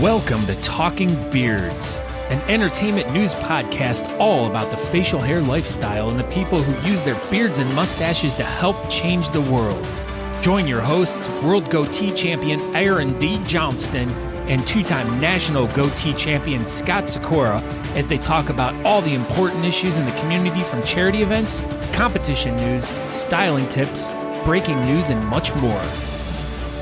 Welcome to Talking Beards, an entertainment news podcast all about the facial hair lifestyle and the people who use their beards and mustaches to help change the world. Join your hosts, World Goatee Champion Aaron D. Johnston and two-time National Goatee Champion Scott Sikora as they talk about all the important issues in the community, from charity events, competition news, styling tips, breaking news, and much more.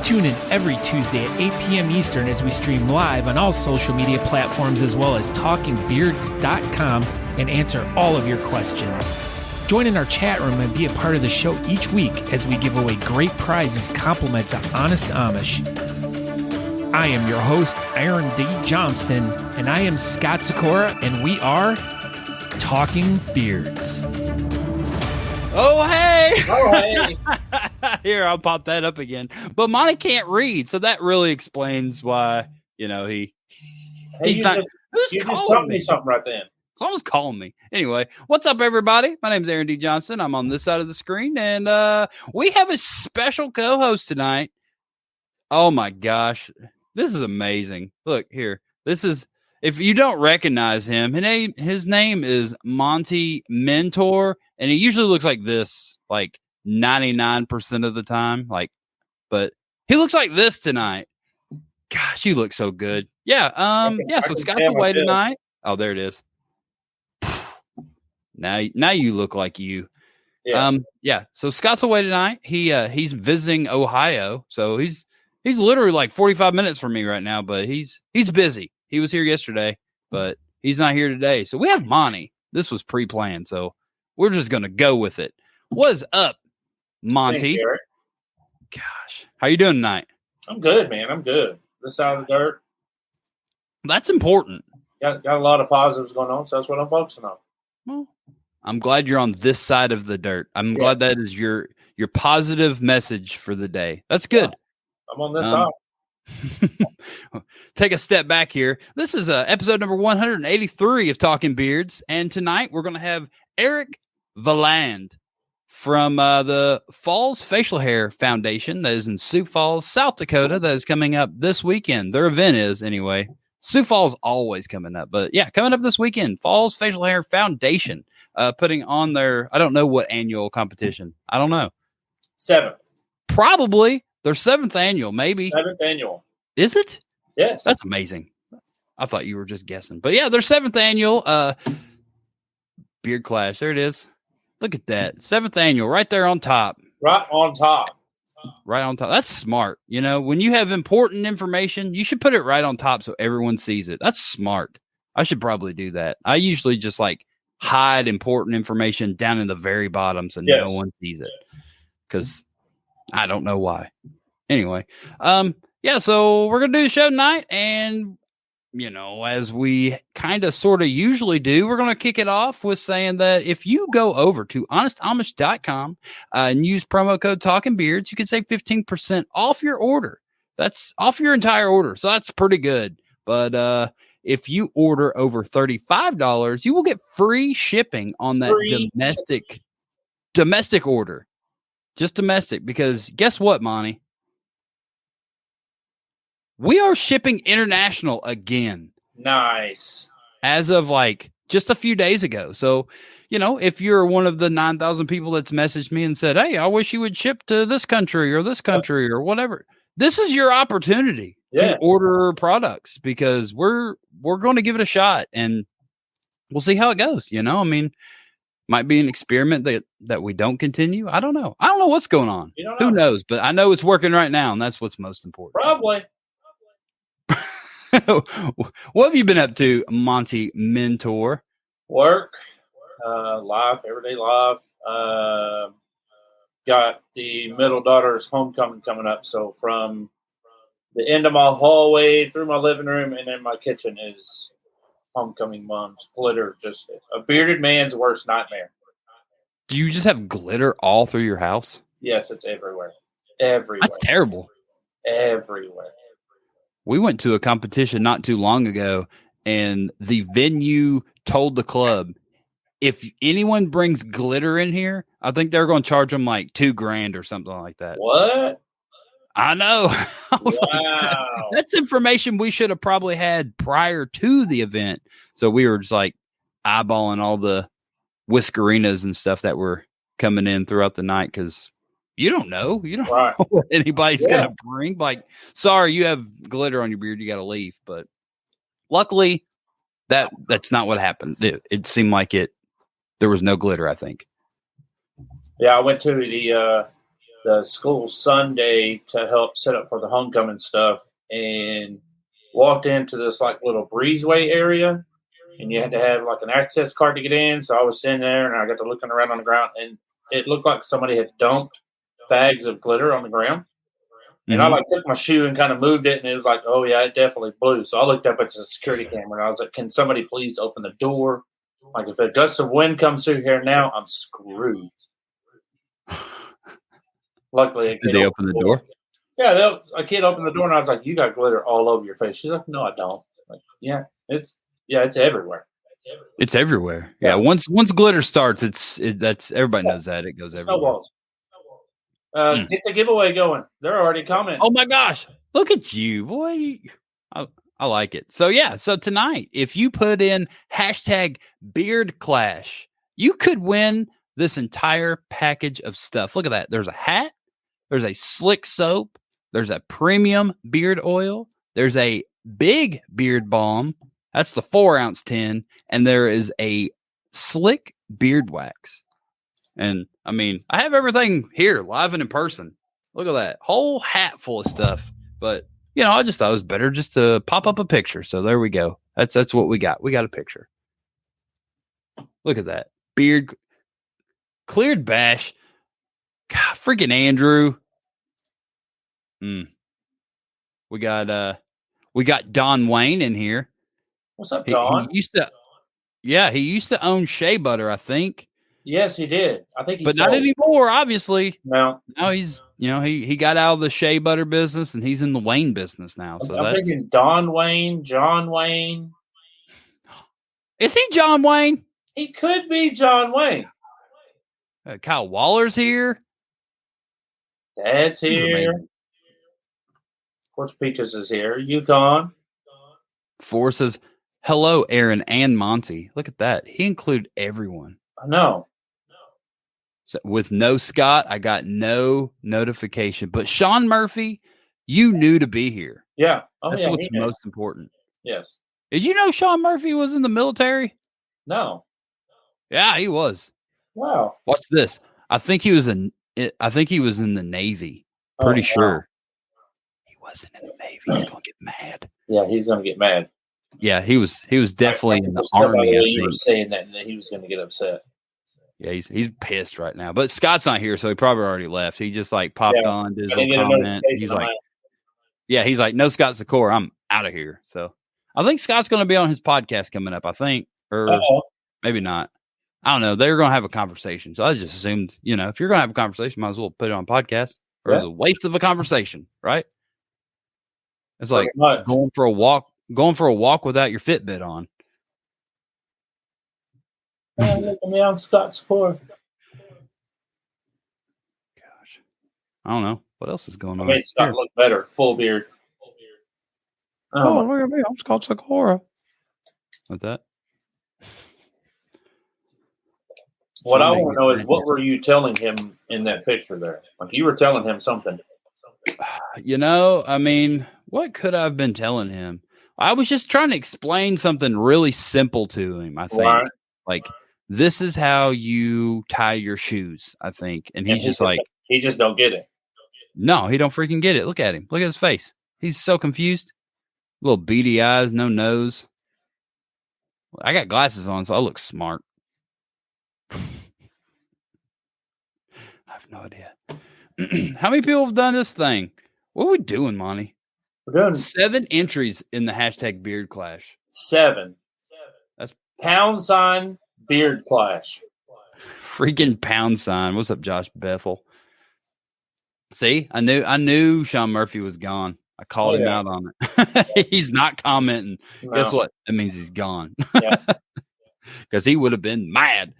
Tune in every Tuesday at 8 p.m. Eastern as we stream live on all social media platforms as well as talkingbeards.com and answer all of your questions. Join in our chat room and be a part of the show each week as we give away great prizes, compliments of Honest Amish. I am your host, Aaron D. Johnston, and I am Scott Sikora, and we are Talking Beards. Oh, hey! Oh, hey! Here, I'll pop that up again. But Monty can't read, so that really explains why, he's not. You just told me something right then. Someone's calling me. Anyway, what's up, everybody? My name's Aaron D. Johnson. I'm on this side of the screen, and we have a special co-host tonight. Oh, my gosh. This is amazing. Look, here. This is, if you don't recognize him, his name is Monty Mentor, and he usually looks like this, like 99% of the time. But he looks like this tonight. Gosh, you look so good. Yeah. So Scott's away tonight. Oh, there it is. Now you look like you. Yes. So Scott's away tonight. He's visiting Ohio, so he's literally like 45 minutes from me right now, but he's busy. He was here yesterday, but he's not here today. So we have Monty. This was pre-planned, so we're just gonna go with it. What's up, Monty? Thanks, Erik. Gosh, how you doing tonight? I'm good, man. I'm good. This side of the dirt. That's important. Got a lot of positives going on, so that's what I'm focusing on. Well, I'm glad you're on this side of the dirt. I'm glad that is your positive message for the day. That's good. Yeah, I'm on this side. Take a step back here. This is episode number 183 of Talking Beards, and tonight we're going to have Erik Valland from the Falls Facial Hair Foundation that is in Sioux Falls, South Dakota, that is coming up this weekend. Their event is, anyway. Sioux Falls always coming up, but yeah, coming up this weekend. Falls Facial Hair Foundation putting on their, I don't know what annual competition. I don't know. 7th. Probably their 7th annual, maybe. 7th annual. Is it? Yes. That's amazing. I thought you were just guessing. But yeah, their 7th annual Beard Clash. There it is. Look at that. 7th annual right there on top. Right on top. Right on top. That's smart. When you have important information, you should put it right on top so everyone sees it. That's smart. I should probably do that. I usually just hide important information down in the very bottom so no one sees it. Because I don't know why. Anyway, so we're going to do the show tonight. And, as we kind of sort of usually do, we're going to kick it off with saying that if you go over to honestamish.com and use promo code Talking Beards, you can save 15% off your order. That's off your entire order. So that's pretty good. But if you order over $35, you will get free shipping on that domestic order. Just domestic, because guess what, Monty? We are shipping international again. Nice. As of just a few days ago. So, if you're one of the 9,000 people that's messaged me and said, hey, I wish you would ship to this country or or whatever. This is your opportunity to order products, because we're going to give it a shot and we'll see how it goes. Might be an experiment that we don't continue. I don't know. I don't know what's going on. Who knows? But I know it's working right now, and that's what's most important. Probably. What have you been up to, Monty Mentor? Work, life, everyday life. Got the middle daughter's homecoming coming up, so from the end of my hallway through my living room and in my kitchen is homecoming mom's glitter. Just a bearded man's worst nightmare. Do you just have glitter all through your house? Yes, it's everywhere. Everywhere. That's terrible. Everywhere. We went to a competition not too long ago, and the venue told the club, if anyone brings glitter in here, I think they're going to charge them $2,000 or something like that. What? I know. Wow. That's information we should have probably had prior to the event. So we were just like eyeballing all the whiskerinas and stuff that were coming in throughout the night because you don't know. You don't know what anybody's going to bring. Like, sorry, you have glitter on your beard. You got to leave. But luckily, that's not what happened. It seemed like there was no glitter, I think. Yeah, I went to the school Sunday to help set up for the homecoming stuff and walked into this like little breezeway area, and you had to have like an access card to get in. So I was sitting there and I got to looking around on the ground, and it looked like somebody had dumped bags of glitter on the ground. And I like took my shoe and kind of moved it, and it was like, oh yeah, it definitely blew. So I looked up at the security camera and I was like, can somebody please open the door? Like if a gust of wind comes through here now, I'm screwed. Luckily, did they open the door? Yeah, a kid opened the door, and I was like, "You got glitter all over your face." She's like, "No, I don't." Like, it's everywhere. It's everywhere. Yeah, once glitter starts, that's everybody knows that it goes everywhere. Get the giveaway going. They're already commenting. Oh my gosh, look at you, boy! I like it. So so tonight, if you put in #BeardClash, you could win this entire package of stuff. Look at that. There's a hat. There's a slick soap. There's a premium beard oil. There's a big beard balm. That's the 4-ounce tin. And there is a slick beard wax. And I mean, I have everything here live and in person. Look at that whole hat full of stuff. But I just thought it was better just to pop up a picture. So there we go. That's what we got. We got a picture. Look at that beard cleared bash. God, freaking Andrew. We got Don Wayne in here. What's up, Don? He used to own Shea Butter, I think. Yes, he did. I think but not anymore, obviously. No. Now he's he got out of the Shea Butter business and he's in the Wayne business now. So I'm thinking Don Wayne, John Wayne. Is he John Wayne? He could be John Wayne. Kyle Waller's here. Dad's here. Of course, Peaches is here. Yukon. Four says, hello, Aaron and Monty. Look at that. He included everyone. I know. So with no Scott, I got no notification. But Sean Murphy, you knew to be here. Yeah. That's what's most important. Yes. Did you know Sean Murphy was in the military? No. Yeah, he was. Wow. Watch this. I think he was in the Navy. Pretty sure. He wasn't in the Navy. He's gonna get mad. Yeah, he's gonna get mad. Yeah, he was definitely in the Army. You were saying that he was gonna get upset. Yeah, he's pissed right now. But Scott's not here, so he probably already left. He just like popped on, did his little comment. He's like, no Scott Secor, I'm out of here. So I think Scott's gonna be on his podcast coming up, I think. Or maybe not. I don't know. They were going to have a conversation. So I just assumed, if you're going to have a conversation, might as well put it on podcast. Or it's a waste of a conversation, right? It's like going for a walk without your Fitbit on. Look at me, I'm Scott Spore. Gosh. I don't know. What else is going on? I made Scott look better. Full beard. Oh, look at me. I'm Scott Sakura. With that. What I want to know is what were you telling him in that picture there? Like you were telling him something. I mean, what could I have been telling him? I was just trying to explain something really simple to him, I think. Right. Like, this is how you tie your shoes, I think. And he's just like... He just don't get it. No, he don't freaking get it. Look at him. Look at his face. He's so confused. Little beady eyes, no nose. I got glasses on, so I look smart. I have no idea. How many people have done this thing? What are we doing, Monty? We're doing 7 entries in the hashtag Beard Clash. 7. That's # Beard Clash. Freaking #. What's up, Josh Bethel? See, I knew Sean Murphy was gone. I called him out on it. He's not commenting. No. Guess what? That means he's gone. Because he would have been mad.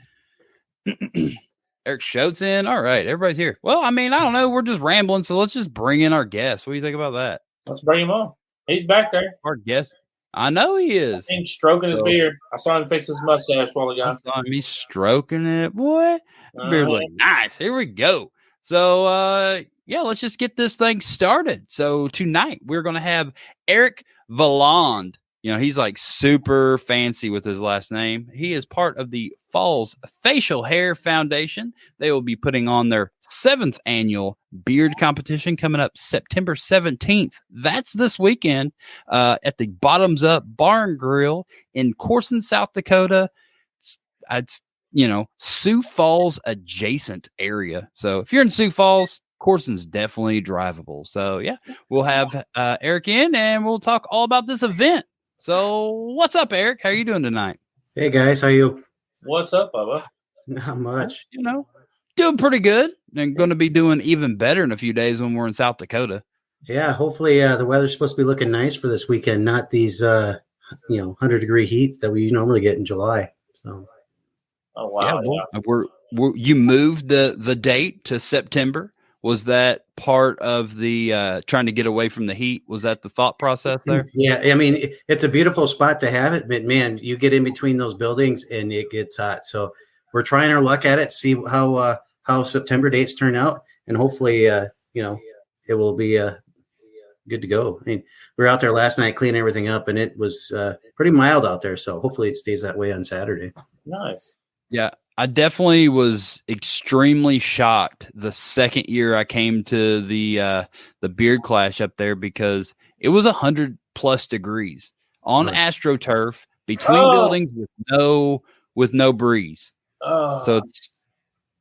Erik Schultz in. All right, everybody's here. Well, I mean, I don't know. We're just rambling, so let's just bring in our guest. What do you think about that? Let's bring him on. He's back there. Our guest. I know he is. He's stroking his beard. I saw him fix his mustache while ago. I saw him. He's stroking it. Boy, the beard look nice. Here we go. So, let's just get this thing started. So tonight we're going to have Erik Valland. He's like super fancy with his last name. He is part of the Falls Facial Hair Foundation. They will be putting on their 7th annual beard competition coming up September 17th. That's this weekend at the Bottoms Up Bar and Grill in Corson, South Dakota. It's Sioux Falls adjacent area. So if you're in Sioux Falls, Corson's definitely drivable. So we'll have Erik in and we'll talk all about this event. So what's up, Erik? How are you doing tonight? Hey guys, how are you? What's up, Bubba? Not much. Doing pretty good. And going to be doing even better in a few days when we're in South Dakota. Yeah, hopefully the weather's supposed to be looking nice for this weekend, not these 100-degree heats that we normally get in July. So oh wow. You moved the date to September. Was that part of the trying to get away from the heat? Was that the thought process there? Yeah, I mean, it's a beautiful spot to have it, but man, you get in between those buildings and it gets hot. So we're trying our luck at it, see how September dates turn out, and hopefully, it will be good to go. I mean, we were out there last night cleaning everything up, and it was pretty mild out there. So hopefully it stays that way on Saturday. Nice. Yeah. I definitely was extremely shocked the second year I came to the Beard Clash up there because it was 100+ degrees on AstroTurf between buildings with no breeze. So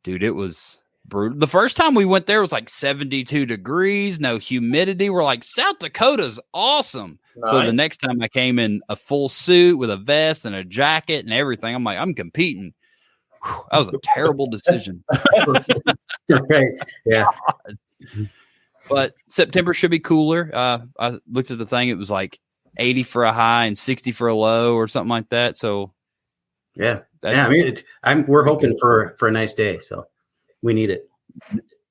it was brutal. The first time we went there was like 72 degrees, no humidity. We're like, South Dakota's awesome. Nice. So the next time I came in a full suit with a vest and a jacket and everything, I'm like, I'm competing. That was a terrible decision. Right. Yeah. But September should be cooler. I looked at the thing. It was like 80 for a high and 60 for a low or something like that. So yeah. I mean, we're hoping for a nice day. So we need it.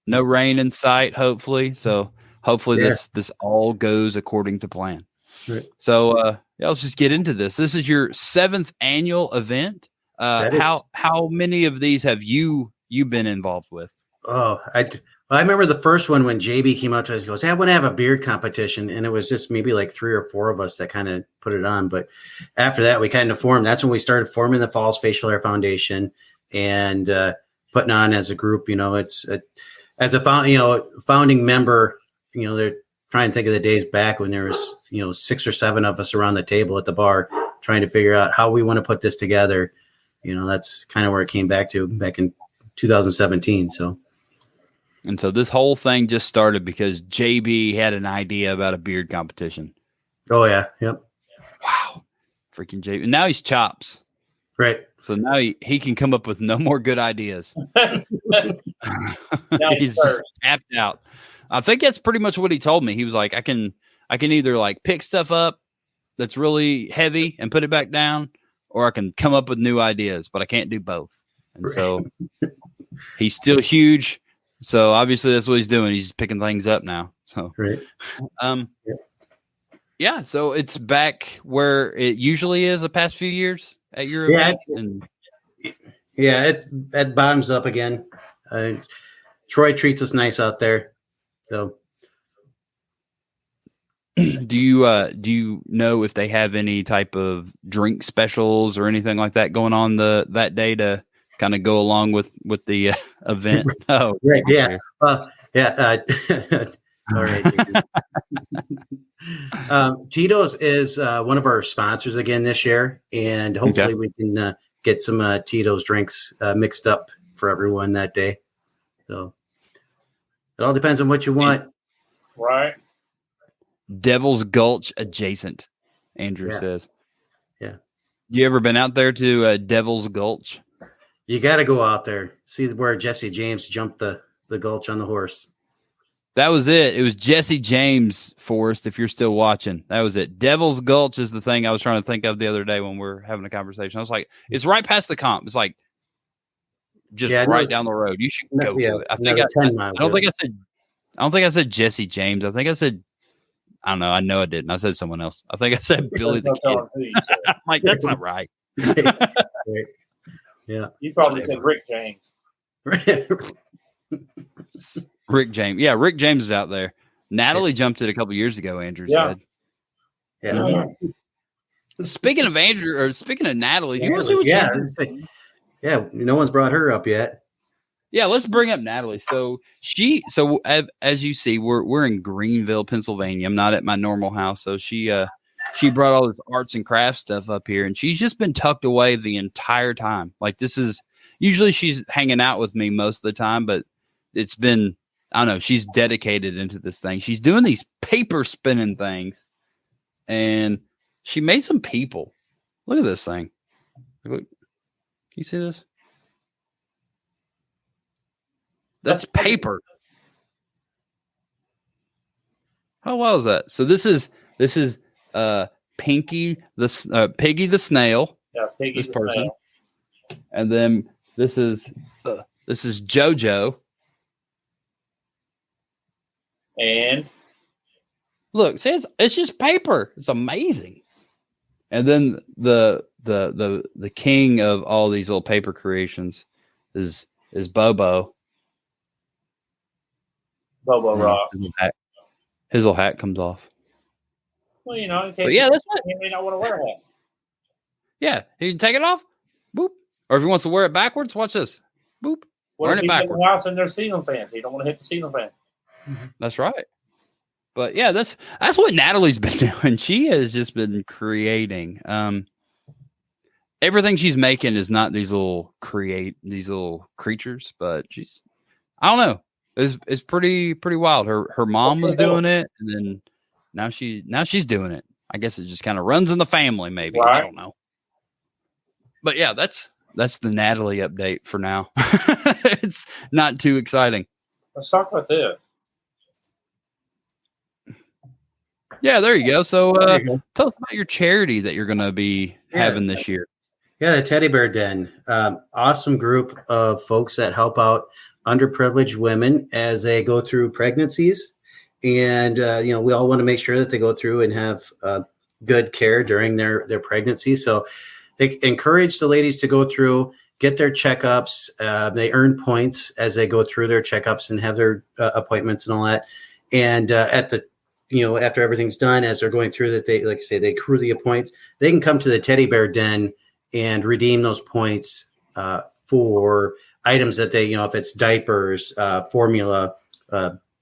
No rain in sight, hopefully. So hopefully this all goes according to plan. Right. So let's just get into this. This is your 7th annual event. How many of these have you been involved with? Oh, I remember the first one when JB came out to us. He goes, "Hey, I want to have a beard competition," and it was just maybe like 3 or 4 of us that kind of put it on. But after that, we kind of formed. That's when we started forming the Falls Facial Hair Foundation and putting on as a group. It's as a founding member. They're trying to think of the days back when there was 6 or 7 of us around the table at the bar trying to figure out how we want to put this together. That's kind of where it came back in 2017. So this whole thing just started because JB had an idea about a beard competition. Oh yeah. Yep. Wow. Freaking JB. Now he's chops. Right. So now he can come up with no more good ideas. He's just tapped out. I think that's pretty much what he told me. He was like, I can either like pick stuff up that's really heavy and put it back down, or I can come up with new ideas, but I can't do both. And so he's still huge. So obviously that's what he's doing. He's picking things up now. So, so it's back where it usually is the past few years at your event. It bottoms up again. Troy treats us nice out there. So do you know if they have any type of drink specials or anything like that going on that day to kind of go along with the event? Oh, right. Yeah. All right. Tito's is one of our sponsors again this year, and hopefully we can get some Tito's drinks mixed up for everyone that day. So it all depends on what you want. Right. Devil's Gulch adjacent, Andrew says. Yeah. You ever been out there to Devil's Gulch? You got to go out there. See where Jesse James jumped the gulch on the horse. That was it. It was Jesse James, Forrest, if you're still watching. That was it. Devil's Gulch is the thing I was trying to think of the other day when we were having a conversation. I was like, it's right past the comp. It's like just down the road. You should go to it. I don't think I said Jesse James. I think I said I don't know. I know I didn't. I said someone else. I think I said Billy the No Kid. telling who you said. I'm like, that's not right. Right. Yeah. You probably said Rick James. Rick James. Yeah, Rick James is out there. Natalie jumped it a couple years ago, Andrew said. Yeah. Speaking of Andrew, or speaking of Natalie, do you want to see what yeah, no one's brought her up yet. Yeah, let's bring up Natalie. So as you see, we're in Greenville, Pennsylvania. I'm not at my normal house, so she brought all this arts and crafts stuff up here, and she's just been tucked away the entire time. Like, this is usually she's hanging out with me most of the time, but it's been, I don't know, she's dedicated into this thing. She's doing these paper spinning things, and she made some people. Look at this thing. Look, can you see this? That's paper. How well is that? So this is Piggy the snail. Yeah, Piggy the snail. And then this is JoJo. And look, see, it's just paper. It's amazing. And then the king of all these little paper creations is Bobo. Bobo Rock. His little hat comes off. Well, in case that's what he may not want to wear a hat. Yeah, he can take it off. Boop. Or if he wants to wear it backwards, watch this. Boop. Wearing it backwards. In the house and there's ceiling fans. You don't want to hit the ceiling fan. That's right. But yeah, that's what Natalie's been doing. She has just been creating. Everything she's making is not these little creatures, but I don't know. It's pretty wild. Her mom was doing it, and then now she's doing it. I guess it just kind of runs in the family, maybe. Right. I don't know. But yeah, that's the Natalie update for now. It's not too exciting. Let's talk about this. Yeah, there you go. So tell us about your charity that you're going to be having this year. Yeah, the Teddy Bear Den. Awesome group of folks that help out underprivileged women as they go through pregnancies. And, we all want to make sure that they go through and have good care during their pregnancy. So they encourage the ladies to go through, get their checkups. They earn points as they go through their checkups and have their appointments and all that. And after everything's done, as they're going through that, they, like I say, they accrue the points. They can come to the Teddy Bear Den and redeem those points for items that they, if it's diapers, formula,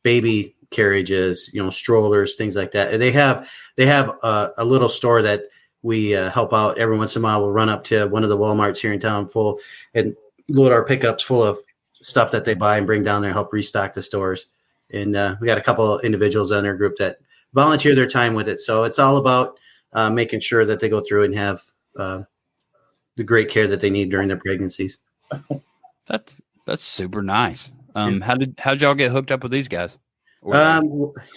baby carriages, strollers, things like that. And they have a little store that we help out every once in a while. We'll run up to one of the Walmarts here in town and load our pickups full of stuff that they buy and bring down there and help restock the stores. And we got a couple of individuals on our group that volunteer their time with it. So it's all about making sure that they go through and have the great care that they need during their pregnancies. That's super nice. How'd y'all get hooked up with these guys? We had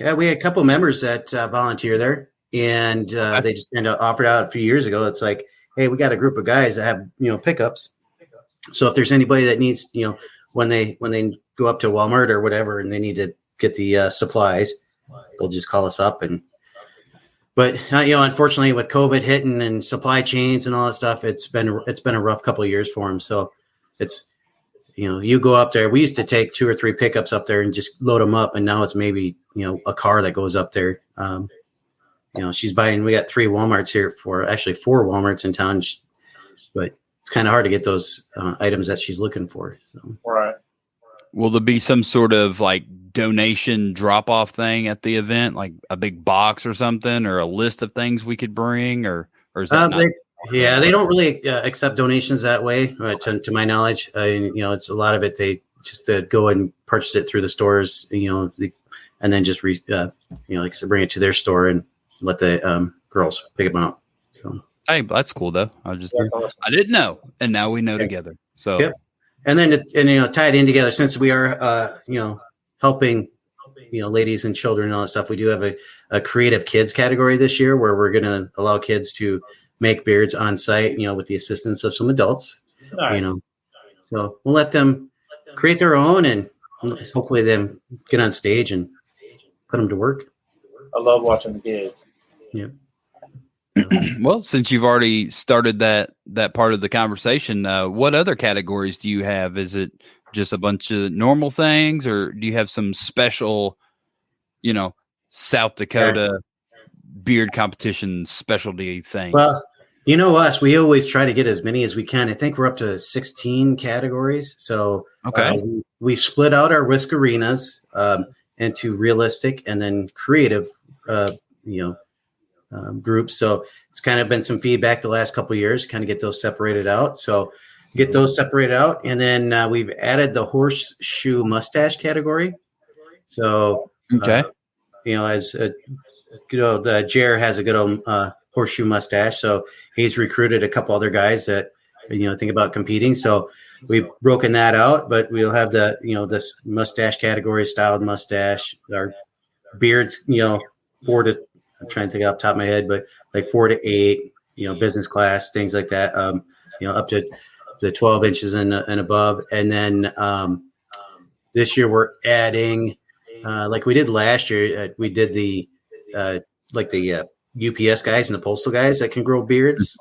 a couple members that volunteer there, and they just kind of offered out a few years ago. It's like, hey, we got a group of guys that have pickups. So if there's anybody that needs, when they go up to Walmart or whatever, and they need to get the supplies, they'll just call us up. But unfortunately, with COVID hitting and supply chains and all that stuff, it's been a rough couple of years for them. So it's, you go up there. We used to take 2 or 3 pickups up there and just load them up, and now it's maybe a car that goes up there. She's buying. We got 3 Walmarts here, 4 Walmarts in town, but it's kind of hard to get those items that she's looking for. So. Right. Will there be some sort of like donation drop-off thing at the event, like a big box or something, or a list of things we could bring, or is that not? They don't really accept donations that way, to my knowledge. It's a lot of it. They just go and purchase it through the stores, and then just bring it to their store and let the girls pick them up. So, hey, that's cool though. I didn't know, and now we know together. So, yep. And then tied in together, since we are helping ladies and children and all that stuff. We do have a creative kids category this year where we're going to allow kids to make beards on site, with the assistance of some adults, Nice. So we'll let them create their own and hopefully then get on stage and put them to work. I love watching the kids. Yeah. Well, since you've already started that part of the conversation, what other categories do you have? Is it just a bunch of normal things, or do you have some special, South Dakota beard competition specialty things? Well, you know us, we always try to get as many as we can. I think we're up to 16 categories. So we split out our whisk arenas into realistic and then creative, groups. So it's kind of been some feedback the last couple of years, kind of get those separated out. So get those separated out. And then we've added the horseshoe mustache category. So, as Jer has a good old horseshoe mustache. So he's recruited a couple other guys that, think about competing. So we've broken that out, but we'll have this mustache category, styled mustache, our beards, 4 to, I'm trying to think off the top of my head, but like 4 to 8, business class, things like that, up to the 12 inches and above. And then this year we're adding, like we did last year, we did the UPS guys and the postal guys that can grow beards.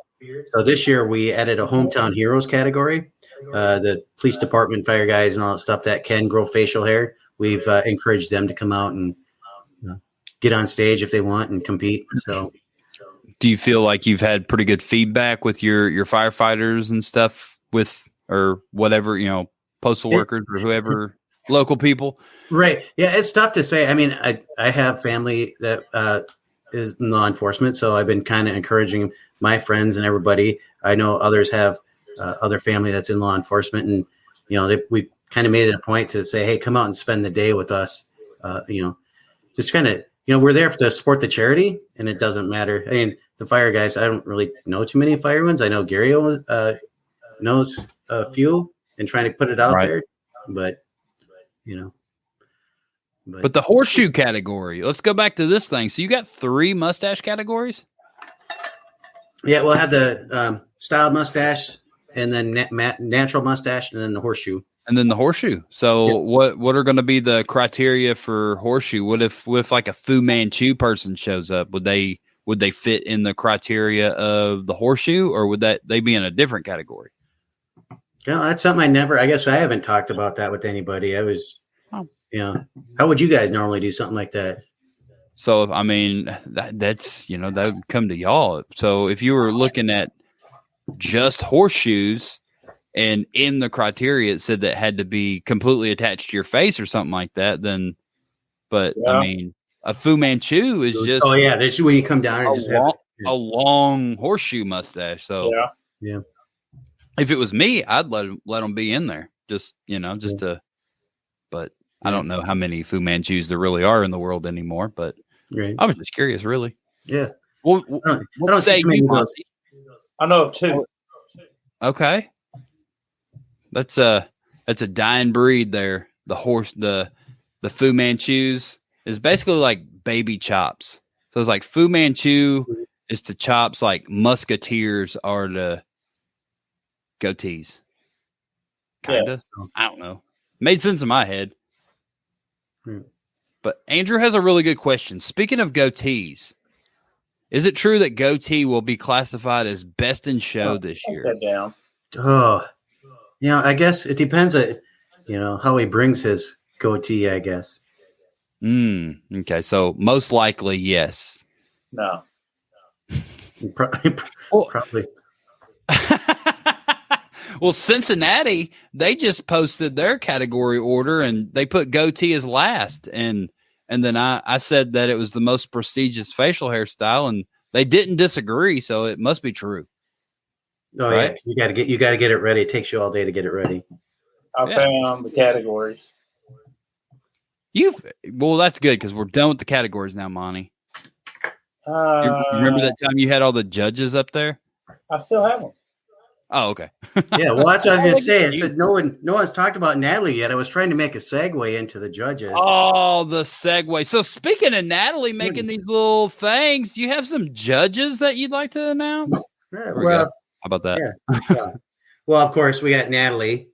So this year we added a hometown heroes category, the police department, fire guys, and all that stuff that can grow facial hair. We've encouraged them to come out and get on stage if they want and compete. So, do you feel like you've had pretty good feedback with your firefighters and stuff or whatever, postal workers or whoever, local people? Right. Yeah. It's tough to say. I mean, I have family that is in law enforcement. So I've been kind of encouraging my friends and everybody. I know others have other family that's in law enforcement, and, we kind of made it a point to say, hey, come out and spend the day with us. Just kind of, we're there to support the charity, and it doesn't matter. I mean, the fire guys, I don't really know too many fire ones. I know Gary knows a few and trying to put it out there, but the horseshoe category, let's go back to this thing. So you got 3 mustache categories? Yeah, we'll have the styled mustache and then natural mustache and then the horseshoe. And then the horseshoe. So what are going to be the criteria for horseshoe? What if like a Fu Manchu person shows up? Would they fit in the criteria of the horseshoe, or would they be in a different category? That's something I guess I haven't talked about that with anybody. How would you guys normally do something like that? So, I mean, that's, that would come to y'all. So if you were looking at just horseshoes, and in the criteria it said that had to be completely attached to your face or something like that, then, I mean, a Fu Manchu is just, this is when you come down and just have a long horseshoe mustache. So yeah. If it was me, I'd let them be in there, just to. But I don't know how many Fu Manchus there really are in the world anymore. But I was just curious, really. Yeah. Well, I don't say you, I know of 2. Okay. That's a dying breed there. The Fu Manchus is basically like baby chops. So it's like Fu Manchu is to chops like Musketeers are to goatees. Kind of. Yes. I don't know. Made sense in my head. But Andrew has a really good question. Speaking of goatees, is it true that goatee will be classified as best in show this year? Down. Oh, I guess it depends on, how he brings his goatee, I guess. Okay. So most likely, yes. No. Probably. Well, Cincinnati, they just posted their category order and they put goatee as last. And then I said that it was the most prestigious facial hairstyle, and they didn't disagree. So it must be true. Oh, right? Yeah. You got to get it ready. It takes you all day to get it ready. I found the categories. Well, that's good because we're done with the categories now, Monty. You remember that time you had all the judges up there? I still have them. Oh, okay. Yeah, well, that's what I was going to say. I said no one's talked about Natalie yet. I was trying to make a segue into the judges. Oh, the segue. So speaking of Natalie making these little things, do you have some judges that you'd like to announce? Yeah, well, how about that? Yeah. Well, of course, we got Natalie,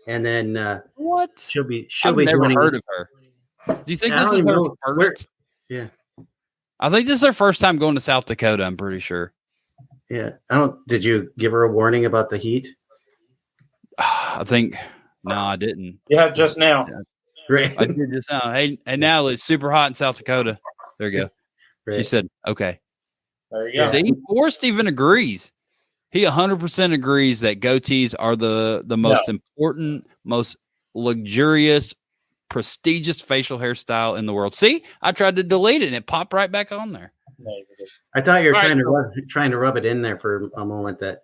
and then what? She'll be I've never joining heard of her. Do you think this is her first? Yeah. I think this is their first time going to South Dakota. I'm pretty sure. Yeah. Did you give her a warning about the heat? I think no, I didn't. Yeah, just now. Right. I did just now. Hey, now it's super hot in South Dakota. There you go. Right. She said, "Okay." There you go. See, Forrest even agrees. He 100% agrees that goatees are the most important, most luxurious, prestigious facial hairstyle in the world. See, I tried to delete it and it popped right back on there. I thought you were Right. trying to rub it in there for a moment. That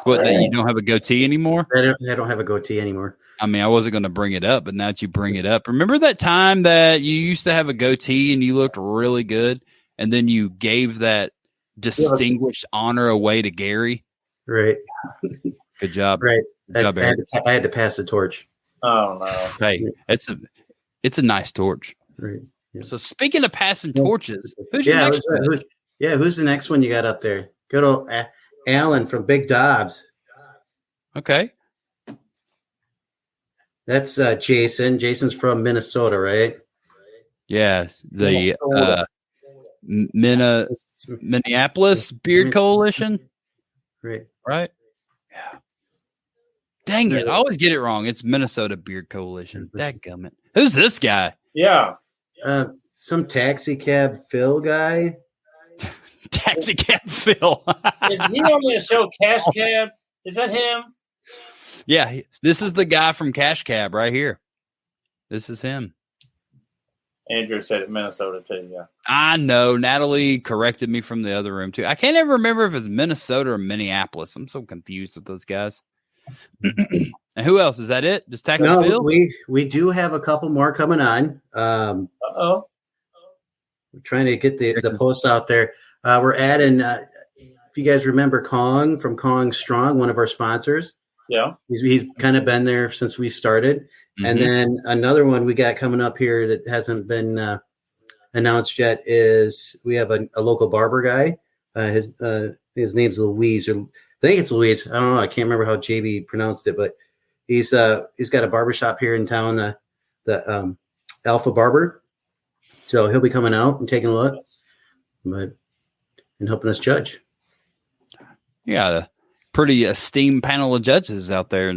What? That you don't have a goatee anymore? I don't have a goatee anymore. I mean, I wasn't going to bring it up, but now that you bring it up, remember that time that you used to have a goatee and you looked really good, and then you gave that distinguished honor away to Gary? Right. Good job. Right. Good job, Erik. I had to pass the torch. Oh no! Hey, it's a nice torch. Right. Yeah. So speaking of passing torches, who's who's the next one you got up there? Good old Alan from Big Dobbs. Okay. That's Jason. Jason's from Minnesota, right? Yeah, the Minneapolis Beard Coalition. Right. Right? Yeah. Dang it. I always get it wrong. It's Minnesota Beard Coalition. Dadgummit. Who's this guy? Yeah. Some taxi cab Phil guy. Taxi cab Phil. Is he on the show Cash Cab? Is that him? Yeah, this is the guy from Cash Cab right here. This is him. Andrew said it, Minnesota too. Yeah, I know. Natalie corrected me from the other room too. I can't ever remember if it's Minnesota or Minneapolis. I'm so confused with those guys. And who else? Is that it? Just Taxi Phil? We do have a couple more coming on. Uh-oh. We're trying to get the post out there. We're adding. If you guys remember Kong from Kong Strong, one of our sponsors. Yeah, he's kind of been there since we started. Mm-hmm. And then another one we got coming up here that hasn't been announced yet is we have a local barber guy. His name's Louise, or I think it's Louise. I don't know. I can't remember how JB pronounced it, but he's got a barbershop here in town, the Alpha Barber. So he'll be coming out and taking a look, and helping us judge. Yeah, pretty esteemed panel of judges out there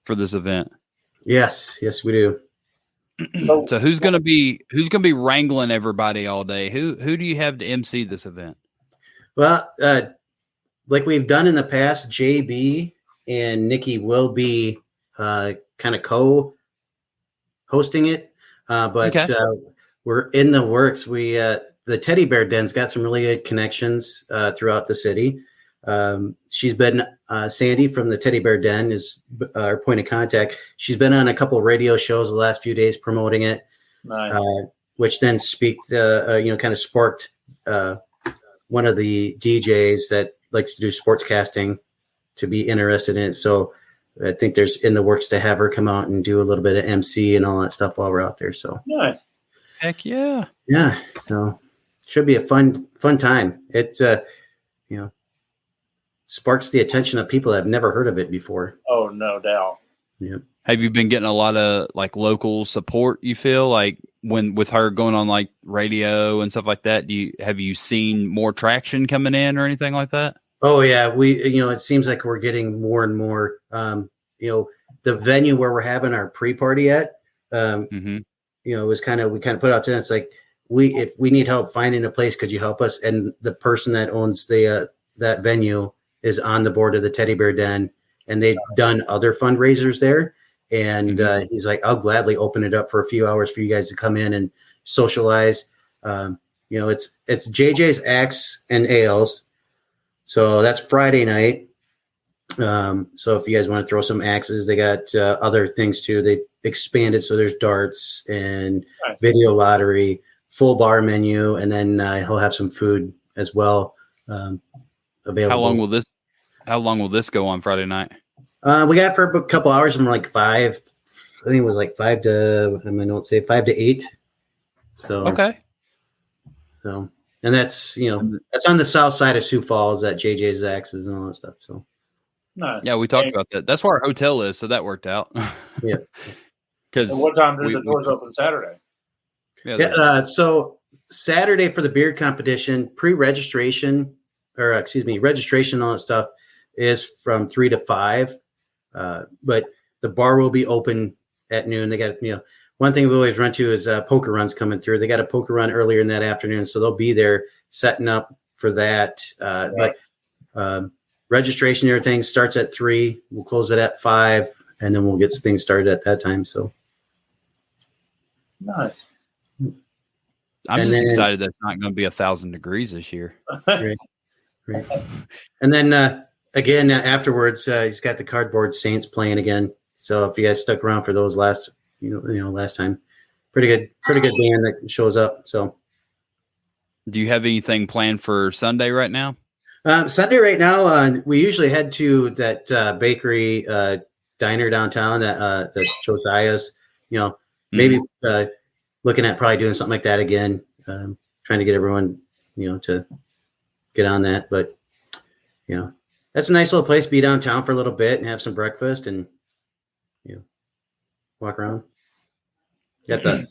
for this event. Yes, we do. So who's gonna be wrangling everybody all day? Who do you have to MC this event? Well, like we've done in the past, JB and Nikki will be kind of co-hosting it, but okay. We're in the works. We the Teddy Bear Den's got some really good connections throughout the city. She's been Sandy from the Teddy Bear Den is our point of contact. She's been on a couple of radio shows the last few days promoting it, nice. Which then kind of sparked one of the DJs that likes to do sports casting to be interested in it. So I think there's in the works to have her come out and do a little bit of MC and all that stuff while we're out there. So nice. Heck yeah. Yeah. So should be a fun time. It's sparks the attention of people that have never heard of it before. Oh, no doubt. Yeah. Have you been getting a lot of like local support, you feel like with her going on like radio and stuff like that? Have you seen more traction coming in or anything like that? Oh yeah. It seems like we're getting more and more, the venue where we're having our pre-party at, it was we kind of put out to it's like, if we need help finding a place, could you help us? And the person that owns that venue is on the board of the Teddy Bear Den, and they've done other fundraisers there. And he's like, I'll gladly open it up for a few hours for you guys to come in and socialize. It's JJ's Axe and Ales. So that's Friday night. So if you guys want to throw some axes, they got other things too. They've expanded. So there's darts and video lottery, full bar menu. And then he'll have some food as well. Available. How long will this go on Friday night? We got for a couple hours from like 5. I think it was like 5 to 8. So okay. So and that's that's on the south side of Sioux Falls at JJ's Axes and all that stuff. So nice. Yeah, we talked about that. That's where our hotel is, so that worked out. Yeah. And what time do the doors open Saturday? So Saturday for the beard competition, registration and all that stuff is from 3 to 5. But the bar will be open at noon. They got, one thing we always run to is poker runs coming through. They got a poker run earlier in that afternoon, so they'll be there setting up for that. But registration and everything starts at 3. We'll close it at 5, and then we'll get things started at that time. So nice. I'm just excited that it's not going to be 1,000 degrees this year. Right. And then again afterwards, he's got the Cardboard Saints playing again. So if you guys stuck around for those last time, pretty good band that shows up. So, do you have anything planned for Sunday right now? Sunday right now, we usually head to that bakery diner downtown, that Josiah's. Maybe looking at probably doing something like that again. Trying to get everyone, to get on that. But that's a nice little place. Be downtown for a little bit and have some breakfast and walk around.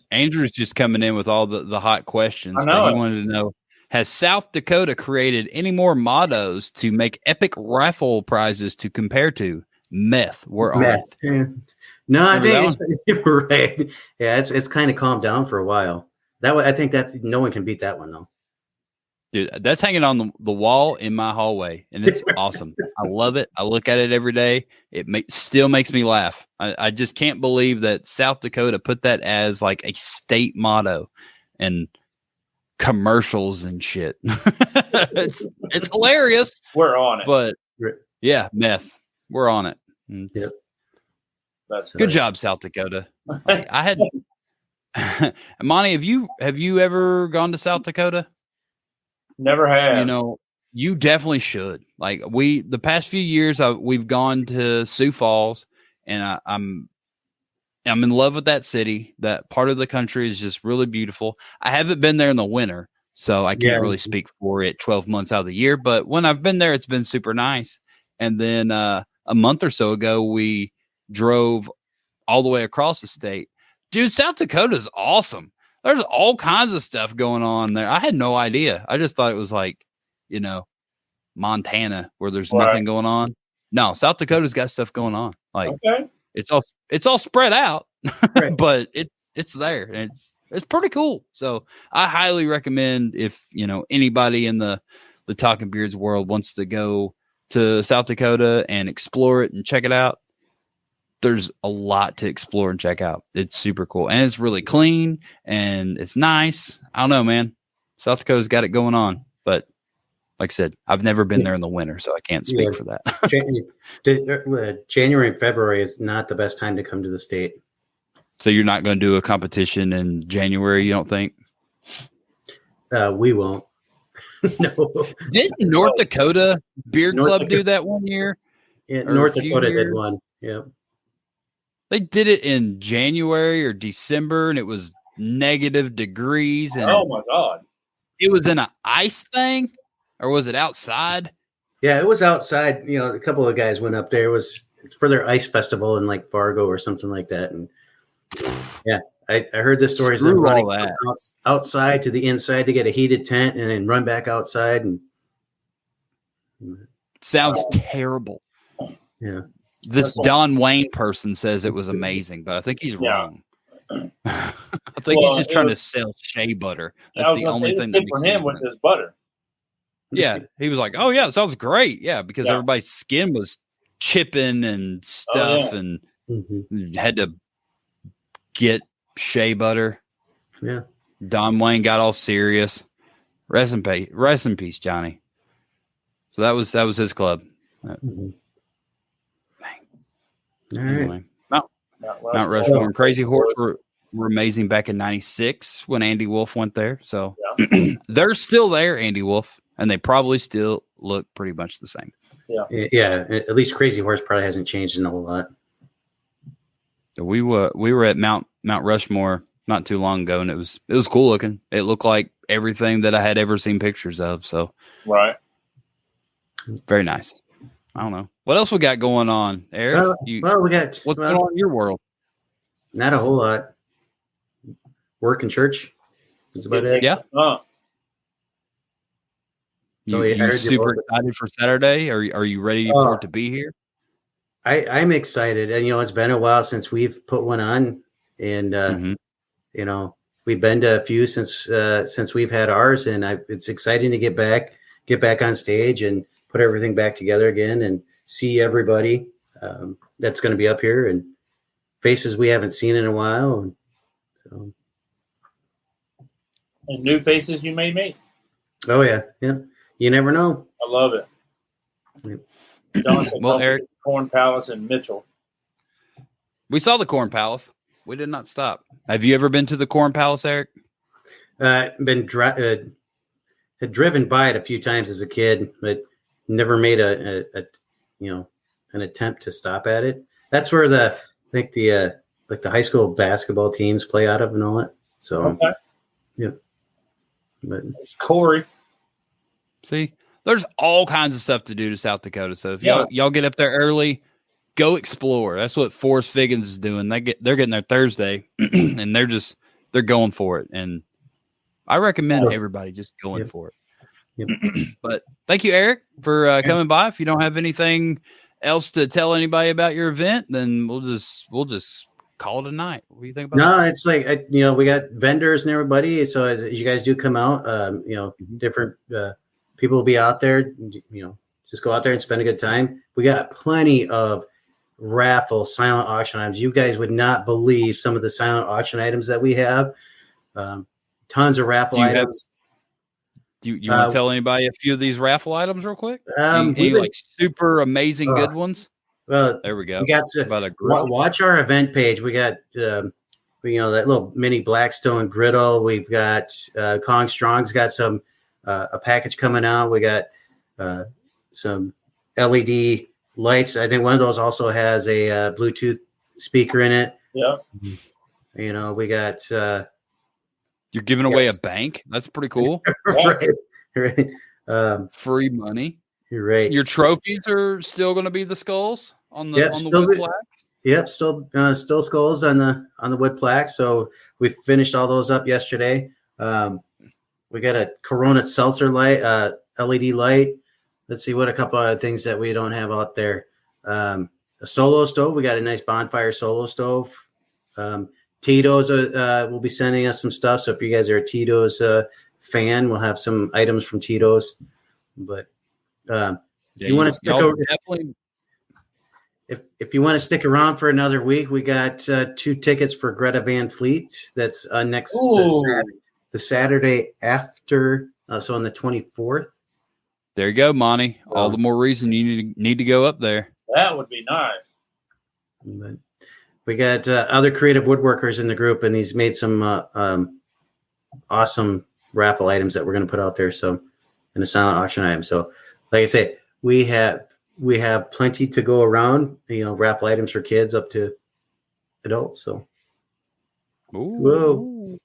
Andrew's just coming in with all the hot questions. I know. But he wanted to know, has South Dakota created any more mottos to make epic raffle prizes to compare to? Meth. We're on it. No, I think it's right. Yeah, it's kind of calmed down for a while. I think no one can beat that one though. Dude, that's hanging on the wall in my hallway, and it's awesome. I love it. I look at it every day. It still makes me laugh. I just can't believe that South Dakota put that as like a state motto and commercials and shit. It's hilarious. We're on it. But yeah, meth. We're on it. Yep. That's good job, South Dakota. I had Monty, have you ever gone to South Dakota? Never have. You definitely should. Like the past few years, we've gone to Sioux Falls, and I'm in love with that city. That part of the country is just really beautiful. I haven't been there in the winter, so I can't really speak for it 12 months out of the year. But when I've been there, it's been super nice. And then a month or so ago, we drove all the way across the state. Dude, South Dakota is awesome. There's all kinds of stuff going on there. I had no idea. I just thought it was like, Montana where there's nothing going on. No, South Dakota's got stuff going on. Like it's all spread out, right. But it's there. And it's pretty cool. So I highly recommend if, anybody in the Talking Beards world wants to go to South Dakota and explore it and check it out. There's a lot to explore and check out. It's super cool. And it's really clean and it's nice. I don't know, man. South Dakota's got it going on. But like I said, I've never been there in the winter, so I can't speak for that. January and February is not the best time to come to the state. So you're not going to do a competition in January, you don't think? We won't. No. Didn't North Dakota Beard Club do that one year? Yeah, North Dakota did one. Yeah. They did it in January or December, and it was negative degrees. And oh my God. It was in an ice thing, or was it outside? Yeah, it was outside. A couple of guys went up there. It's for their ice festival in like Fargo or something like that. And yeah, I heard the stories of running outside to the inside to get a heated tent and then run back outside. And sounds terrible. Yeah. This Don Wayne person says it was amazing, but I think he's wrong. I think he's just trying to sell shea butter. That's the only thing that makes for him with his butter. Yeah, he was like, "Oh yeah, it sounds great." Yeah, because everybody's skin was chipping and stuff, and had to get shea butter. Yeah, Don Wayne got all serious. Rest in peace, Johnny. So that was his club. Anyway, Mount Rushmore and Crazy Horse were amazing back in '96 when Andy Wolf went there. So they're still there, Andy Wolf, and they probably still look pretty much the same. Yeah. At least Crazy Horse probably hasn't changed in a whole lot. We were at Mount Rushmore not too long ago, and it was cool looking. It looked like everything that I had ever seen pictures of. So very nice. I don't know. What else we got going on, Eric? We got what's going on in your world? Not a whole lot. Work and church. That's about it. Yeah. Oh, You, Oh, yeah, I you heard you super both. excited for Saturday? Are you ready for it to be here? I'm excited, and it's been a while since we've put one on, and we've been to a few since we've had ours, and it's exciting to get back on stage and put everything back together again and see everybody that's going to be up here and faces we haven't seen in a while, and so. and new faces you may meet. Oh yeah. You never know. I love it. Well, Erik, Corn Palace in Mitchell. we saw the Corn Palace. We did not stop. Have you ever been to the Corn Palace, Erik? Had driven by it a few times as a kid, but never made an attempt to stop at it. That's where the high school basketball teams play out of and all that. So Okay. yeah, but There's Corey. See, there's all kinds of stuff to do to South Dakota. So if y'all get up there early, go explore. That's what Forrest Figgins is doing. They're getting there Thursday, and they're going for it. And I recommend everybody just going for it. Yep. But thank you, Erik, for coming by. If you don't have anything else to tell anybody about your event, then we'll just call it a night. What do you think about that? No, it's like we got vendors and everybody. So as you guys do come out, different people will be out there. Just go out there and spend a good time. We got plenty of raffle silent auction items. You guys would not believe some of the silent auction items that we have. Tons of raffle items. Do you want to tell anybody a few of these raffle items real quick? Any super amazing good ones? Well, there we go. We got to watch our event page. We got that little mini Blackstone griddle. We've got Kong Strong's got some a package coming out. We got some LED lights. I think one of those also has a Bluetooth speaker in it. Yeah. We got. You're giving away a bank. That's pretty cool. Right. Free money. You're right. Your trophies are still going to be the skulls on the wood plaque. Yep, still skulls on the wood plaque. So we finished all those up yesterday. We got a Corona seltzer light, LED light. Let's see what a couple other things that we don't have out there. A solo stove. We got a nice bonfire solo stove. Tito's will be sending us some stuff. So if you guys are a Tito's fan, we'll have some items from Tito's. But if you want to stick over, if you want to stick around for another week, we got 2 tickets for Greta Van Fleet. That's the Saturday after, so on the 24th. There you go, Monty. All the more reason you need to go up there. That would be nice. But we got other creative woodworkers in the group, and he's made some awesome raffle items that we're going to put out there. So, in a silent auction item. So, like I say, we have plenty to go around. Raffle items for kids up to adults. So, whoa.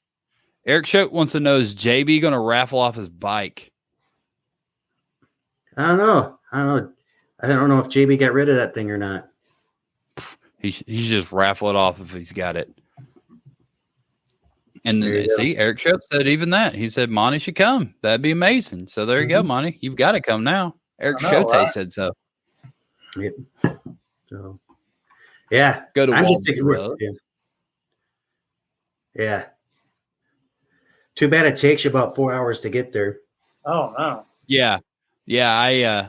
Erik Schote wants to know: is JB going to raffle off his bike? I don't know. I don't know if JB got rid of that thing or not. He should just raffle it off if he's got it. And see, Erik Schote said even that. He said Monty should come. That'd be amazing. So there you go, Monty. You've got to come now. Erik Schote said so. Yep. So, yeah. Go to I'm just taking Yeah. Too bad it takes you about 4 hours to get there. Oh, no. Yeah,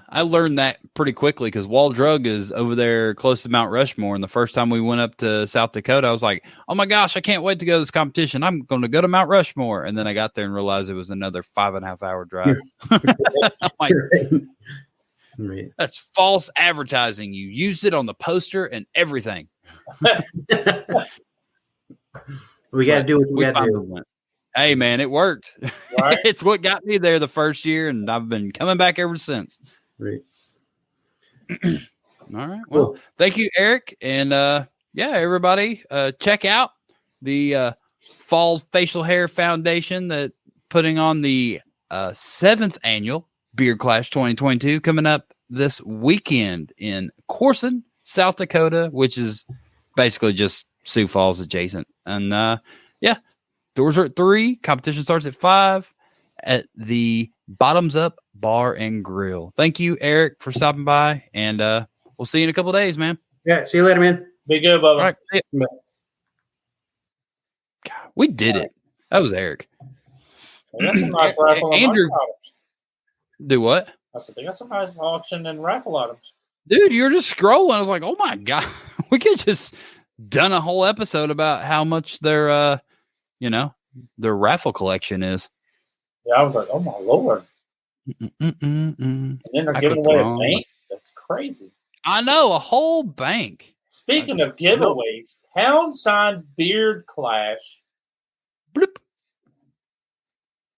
I learned that pretty quickly because Wall Drug is over there close to Mount Rushmore. And the first time we went up to South Dakota, I was like, oh my gosh, I can't wait to go to this competition. I'm going to go to Mount Rushmore. And then I got there and realized it was another 5.5 hour drive. I'm like, right. That's false advertising. You used it on the poster and everything. We got to do what we got to do. Hey, man, it worked. Right. It's what got me there the first year, and I've been coming back ever since. Right. All right. Well, Thank you, Erik. And, everybody, check out the Fall Facial Hair Foundation that putting on the 7th annual Beard Clash 2022 coming up this weekend in Corson, South Dakota, which is basically just Sioux Falls adjacent. And, Doors are at 3. Competition starts at 5 at the Bottoms Up Bar and Grill. Thank you, Erik, for stopping by, and we'll see you in a couple of days, man. Yeah, see you later, man. Be good, Bubba. All right. God, we did it. That was Erik. They got some nice raffle Andrew, items. do what? I said they got some nice auction and raffle items. Dude, you were just scrolling. I was like, oh my God, we could just done a whole episode about how much their raffle collection is. Yeah, I was like, oh my Lord. And then they're giving away a bank. That's crazy. I know, a whole bank. Speaking of giveaways, # Beard Clash. Bloop.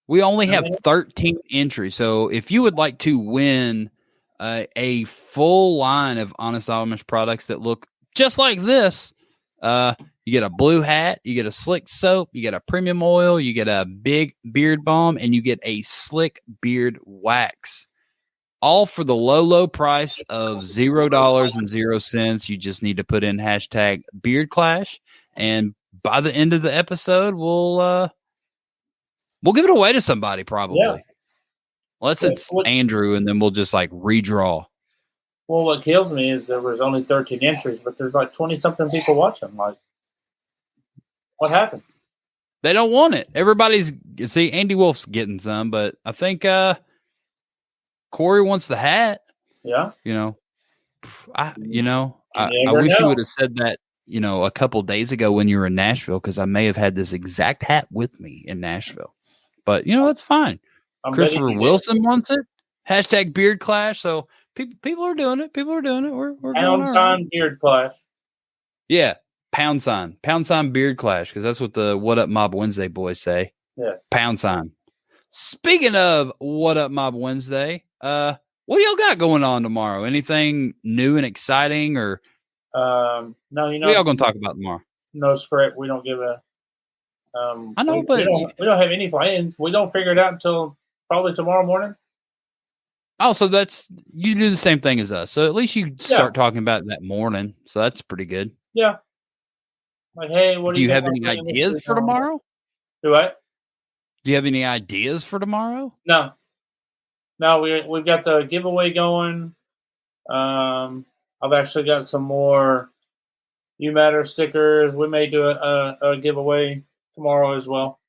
We only have 13 entries. So if you would like to win a full line of Honest Amish products that look just like this, you get a blue hat, you get a slick soap, you get a premium oil, you get a big beard balm, and you get a slick beard wax. All for the low price of $0.00. You just need to put in # Beard Clash, and by the end of the episode, we'll give it away to somebody probably. Yeah. Unless it's Andrew, and then we'll just like redraw. Well, what kills me is there was only 13 entries, but there's like 20-something people watching. Like, what happened? They don't want it. See, Andy Wolf's getting some, but I think Corey wants the hat. Yeah. I wish you would have said that, a couple days ago when you were in Nashville, because I may have had this exact hat with me in Nashville. But, that's fine. Christopher Wilson wants it. # Beard Clash. So people are doing it. We're # Beard Clash. Yeah. # Beard Clash, because that's what the What Up Mob Wednesday boys say. Yes. #. Speaking of What Up Mob Wednesday, what do y'all got going on tomorrow? Anything new and exciting, or no? What y'all gonna talk about tomorrow? No script. We don't give a. I know, but we don't have any plans. We don't figure it out until probably tomorrow morning. Oh, so you do the same thing as us. So at least you start talking about it that morning. So that's pretty good. Yeah. Like, hey, what do you have any ideas for tomorrow? Do what? Do you have any ideas for tomorrow? No, we've got the giveaway going. I've actually got some more You Matter stickers. We may do a giveaway tomorrow as well.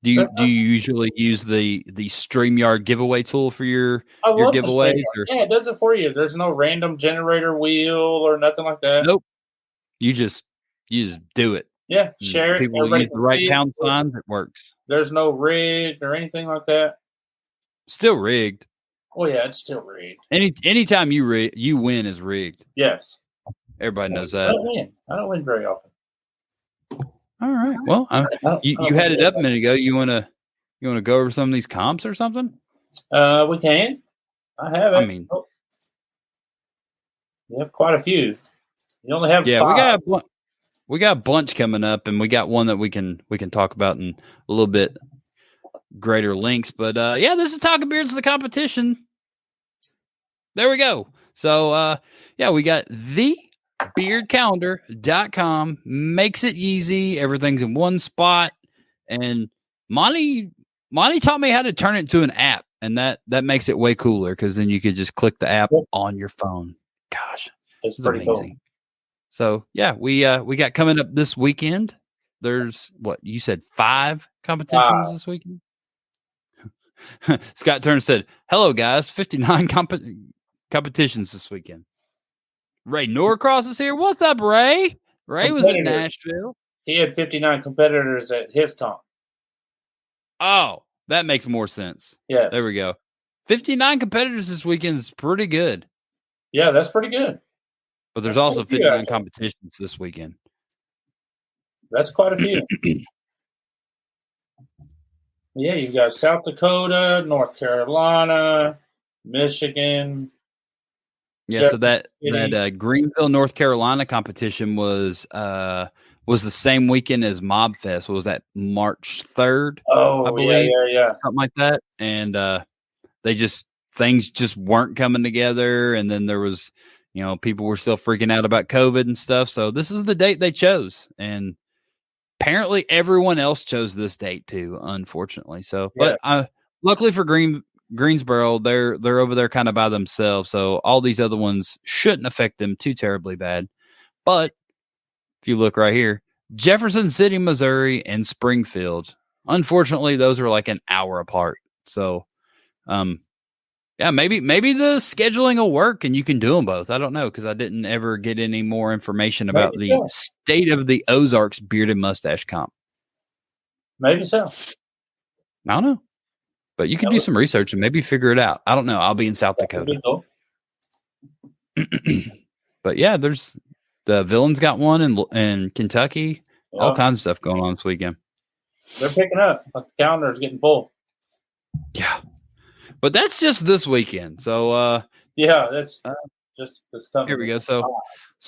Do you usually use the StreamYard giveaway tool for your giveaways? Yeah, it does it for you. There's no random generator wheel or nothing like that. Nope. You just do it. Yeah, share it. People use the right pound signs. It works. There's no rigged or anything like that. Still rigged. Oh yeah, it's still rigged. Anytime you win is rigged. Yes. Everybody knows that. I don't win very often. All right. Well, you had it up a minute ago. You wanna go over some of these comps or something? We can. I have it. I mean, you have quite a few. You only have 5. We got a bunch coming up, and we got one that we can talk about in a little bit greater lengths. But this is Talking Beards, the competition. There we go. So we got thebeardcalendar.com. Makes it easy. Everything's in one spot. And Monty taught me how to turn it into an app, and that makes it way cooler, because then you could just click the app on your phone. Gosh, it's pretty amazing. Cool. So we got coming up this weekend. There's what you said, 5 competitions this weekend. Scott Turner said, "Hello guys, 59 competitions this weekend." Ray Norcross is here. What's up, Ray? Ray was in Nashville. He had 59 competitors at his comp. Oh, that makes more sense. Yeah, there we go. 59 competitors this weekend is pretty good. Yeah, that's pretty good. But there's also 59 competitions this weekend. That's quite a few. Yeah, you've got South Dakota, North Carolina, Michigan. Yeah, so that Greenville, North Carolina competition was the same weekend as Mob Fest. What was that, March 3rd? Oh, I believe, yeah. Something like that. And things just weren't coming together. And then there was, people were still freaking out about COVID and stuff. So this is the date they chose. And apparently everyone else chose this date too, unfortunately. So, but luckily for Greensboro, they're over there kind of by themselves. So all these other ones shouldn't affect them too terribly bad. But if you look right here, Jefferson City, Missouri, and Springfield. Unfortunately, those are like an hour apart. So, yeah, maybe the scheduling will work and you can do them both. I don't know because I didn't ever get any more information about the state of the Ozarks bearded mustache comp. Maybe so. I don't know, but you can do some research and maybe figure it out. I don't know. I'll be in South Dakota. But yeah, there's the Villains got one in Kentucky. Yeah. All kinds of stuff going on this weekend. They're picking up. But the calendar is getting full. Yeah. But that's just this weekend. So yeah, that's just this coming. Here we go. So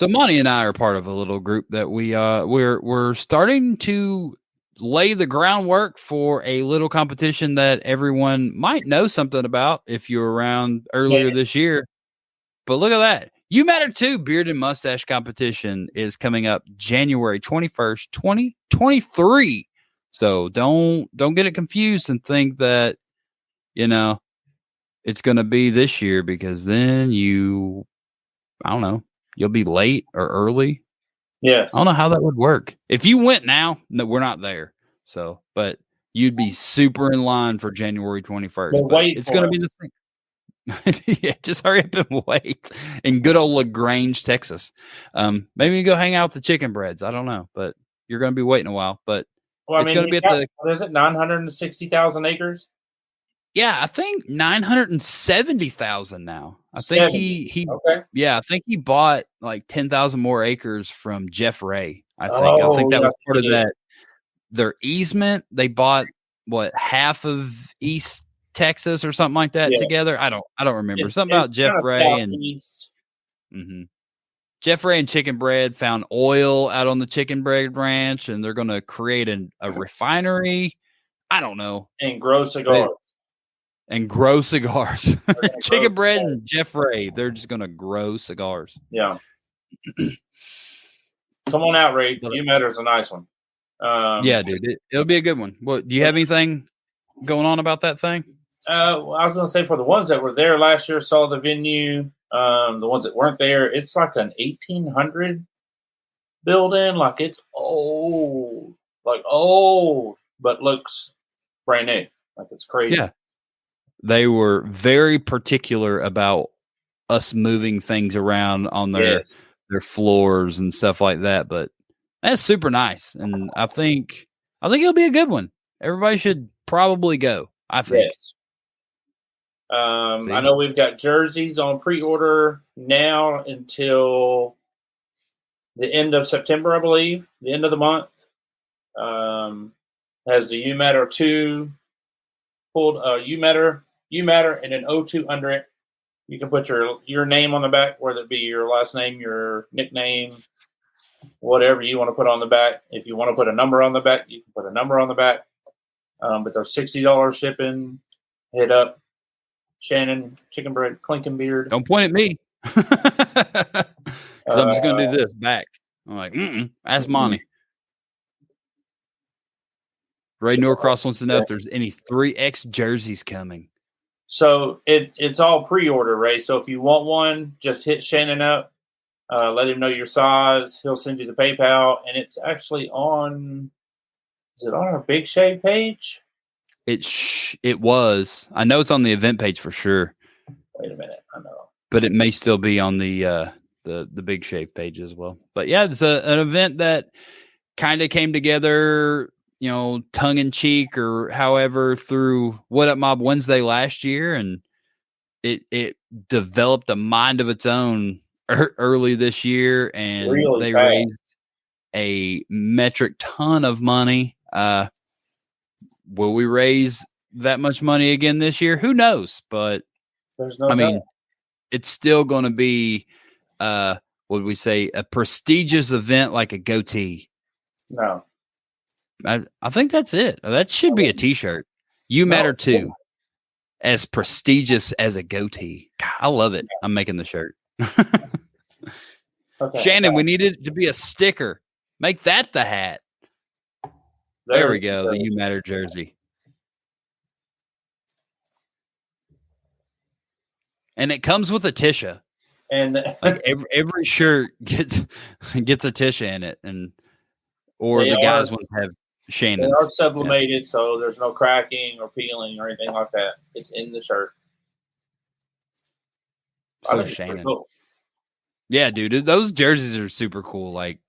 Monty and I are part of a little group that we're starting to lay the groundwork for a little competition that everyone might know something about if you were around earlier this year. But look at that. You Matter Too Beard and Mustache competition is coming up January 21st, 2023. So don't get it confused and think that, it's going to be this year because then I don't know, you'll be late or early. Yes. I don't know how that would work. If you went now, no, we're not there. So, but you'd be super in line for January 21st. But it's going to be the same. Yeah, just hurry up and wait in good old LaGrange, Texas. Maybe you go hang out with the chicken breads. I don't know, but you're going to be waiting a while. But it's going to be at what is it, 960,000 acres? Yeah, I think 970,000 now. I think he I think he bought like 10,000 more acres from Jeff Ray. I think that was part of that. Their easement, they bought half of East Texas or something like that together. I don't remember. Something about Jeff Ray and Jeff Ray and Chicken Bread found oil out on the Chicken Bread Ranch, and they're going to create a refinery. I don't know. And grow cigars. Chicken Bread and Jeff Ray, they're just going to grow cigars. Yeah. Come on out, Ray. You Matter's a nice one. Yeah, dude. It'll be a good one. What, do you have anything going on about that thing? I was going to say for the ones that were there last year, saw the venue. The ones that weren't there, it's like an 1800 building. Like it's old, but looks brand new. Like it's crazy. Yeah. They were very particular about us moving things around on their floors and stuff like that. But that's super nice. And I think it'll be a good one. Everybody should probably go, I think. Yes. I know we've got jerseys on pre-order now until the end of September, I believe, the end of the month. Has the You Matter 2 pulled, You Matter, and an O2 under it. You can put your name on the back, whether it be your last name, your nickname, whatever you want to put on the back. If you want to put a number on the back, you can put a number on the back. But they're $60 shipping. Hit up Shannon, Chicken Bread, Clinking Beard. Don't point at me. Because I'm just going to do this back. I'm like, ask Monty. Ray Norcross wants to know if there's any 3X jerseys coming. So it's all pre-order, Ray. So if you want one, just hit Shannon up. Let him know your size. He'll send you the PayPal. And it's actually on, is it on our Big Shave page? It was. I know it's on the event page for sure. Wait a minute. I know. But it may still be on the Big Shave page as well. But yeah, it's an event that kind of came together, tongue in cheek or however through What Up Mob Wednesday last year. And it developed a mind of its own early this year. And they raised a metric ton of money. Will we raise that much money again this year? Who knows? But there's no doubt. It's still going to be, what would we say, a prestigious event like a goatee. No. I think that's it. That should be a T-shirt. You Matter Too, as prestigious as a goatee. God, I love it. I'm making the shirt. Okay. Shannon, we need it to be a sticker. Make that the hat. There we go. The You Matter jersey. And it comes with a Tisha. And like every shirt gets a Tisha in it, or the guys ones have Shannon's. They are sublimated, so there's no cracking or peeling or anything like that. It's in the shirt. So Shannon. Cool. Yeah, dude, those jerseys are super cool. Like,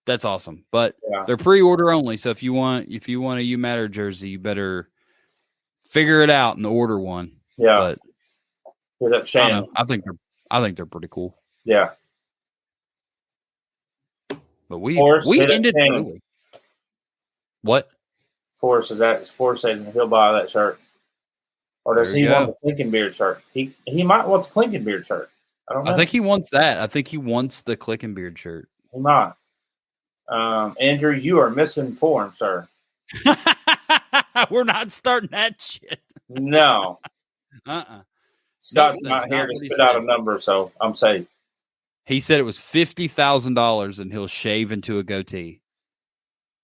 that's awesome. But they're pre-order only. So if you want a You Matter jersey, you better figure it out and order one. Yeah. But Shannon. I think they're pretty cool. Yeah. But we ended early. What? Forrest said he'll buy that shirt. Or does he want the Clinkenbeard shirt? He might want the Clinkenbeard shirt. I don't know. I think he wants that. I think he wants the Clinkenbeard shirt. He might. Andrew, you are misinformed, sir. We're not starting that shit. No. Scott's not here to spit out a number, so I'm safe. He said it was $50,000 and he'll shave into a goatee.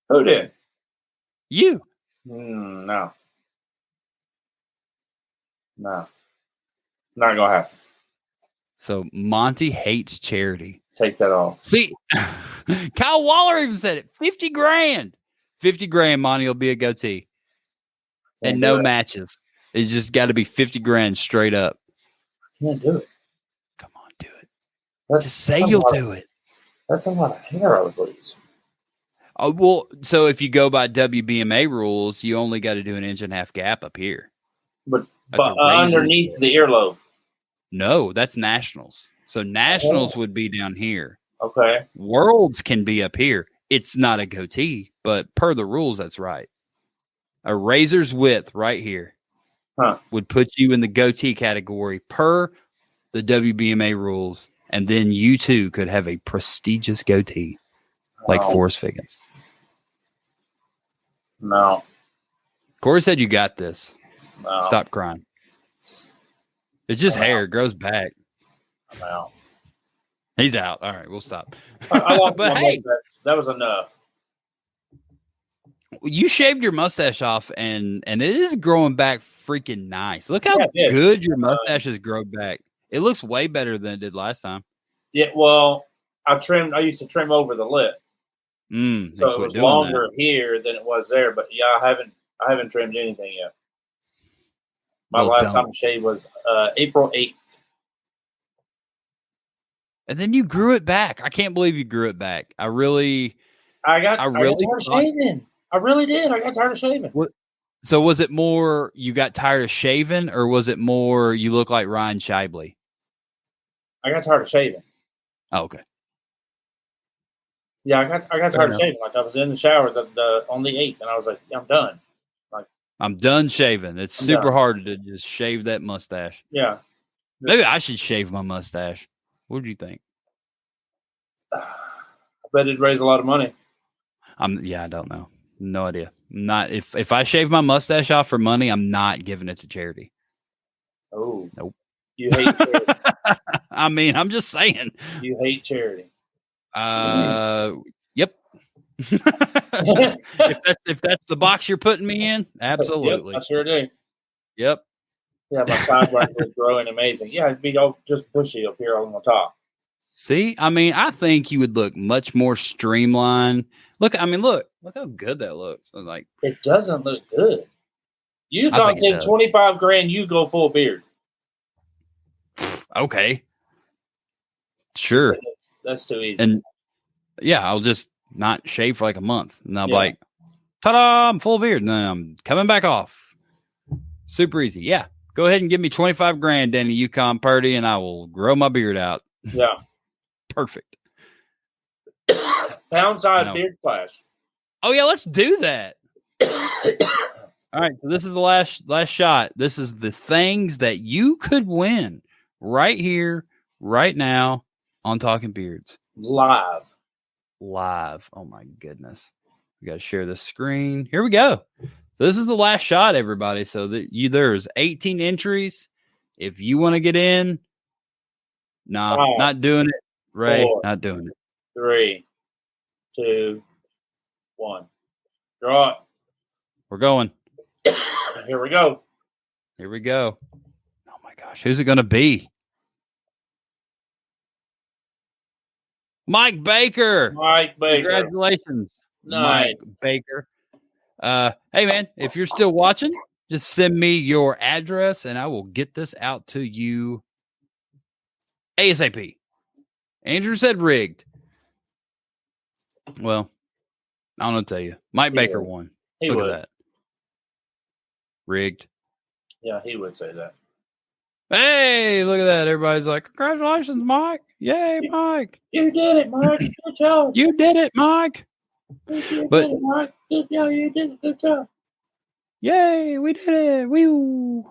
Who did? You. No. Not gonna happen. So Monty hates charity. Take that off. See, Kyle Waller even said it. $50,000. $50,000, Monty will be a goatee. And no matches. It's just got to be $50,000 straight up. Can't do it. Come on, do it. Just say you'll do it. That's a lot of hair, I believe. Oh, well, so if you go by WBMA rules, you only got to do an 1.5 inch gap up here. But underneath the earlobe. No, that's nationals. So nationals would be down here. Okay. Worlds can be up here. It's not a goatee, but per the rules, that's right. A razor's width right here would put you in the goatee category per the WBMA rules, and then you too could have a prestigious goatee like Forrest Figgins. No. Corey said you got this. No. Stop crying. It's just hair. It grows back. I'm out. He's out. All right, we'll stop. But hey, that was enough. You shaved your mustache off, and it is growing back freaking nice. Look how good your mustache has grown back. It looks way better than it did last time. Yeah, well, I used to trim over the lip, so it was longer here than it was there. But yeah, I haven't trimmed anything yet. My last time shave was April 8th. And then you grew it back. I can't believe you grew it back. I got tired of shaving. I really did. I got tired of shaving. So was it more you got tired of shaving, or was it more you look like Ryan Shibley? I got tired of shaving. Oh, okay. Yeah, I got tired of shaving. Like I was in the shower on the 8th, and I was like, I'm done. I'm done shaving. It's super hard to just shave that mustache. Yeah. Maybe I should shave my mustache. What do you think? I bet it'd raise a lot of money. I don't know. No idea. Not if I shave my mustache off for money, I'm not giving it to charity. Oh. Nope. You hate charity. I mean, I'm just saying. You hate charity. Yep. if that's the box you're putting me in, absolutely. Yep, I sure do. Yep. Yeah, my sideburns was growing amazing. Yeah, it'd be all just bushy up here on the top. See, I mean, I think you would look much more streamlined. Look how good that looks. Like, it doesn't look good. You can't take $25,000. You go full beard. Okay. Sure. That's too easy. And yeah, I'll just not shave for like a month, and I'll be like, ta-da! I'm full beard, and then I'm coming back off. Super easy. Yeah. Go ahead and give me $25,000, Danny Yukon Purdy, and I will grow my beard out. Yeah. Perfect. Downside beard clash. Oh yeah, let's do that. All right, so this is the last shot. This is the things that you could win right here, right now on Talking Beards. Live. Oh my goodness. We got to share the screen. Here we go. So this is the last shot, everybody. So there's 18 entries. If you want to get in, not doing it. Ray, 4, not doing it. 3, 2, 1. Right. We're going. Here we go. Here we go. Oh my gosh, who's it going to be? Mike Baker. Mike Baker. Congratulations, Nice. Mike Baker. Hey man, if you're still watching, just send me your address and I will get this out to you ASAP. Andrew said rigged. Well, I don't know what to tell you. Mike Baker won. He Look would. at that. Rigged. Yeah, he would say that. Hey, look at that. Everybody's like, congratulations, Mike. Yay, Mike. You did it, Mike. Good job. You did it, Mike. You But- did it, Mike. Good job. You did it. Good job. Yay, we did it. Woo.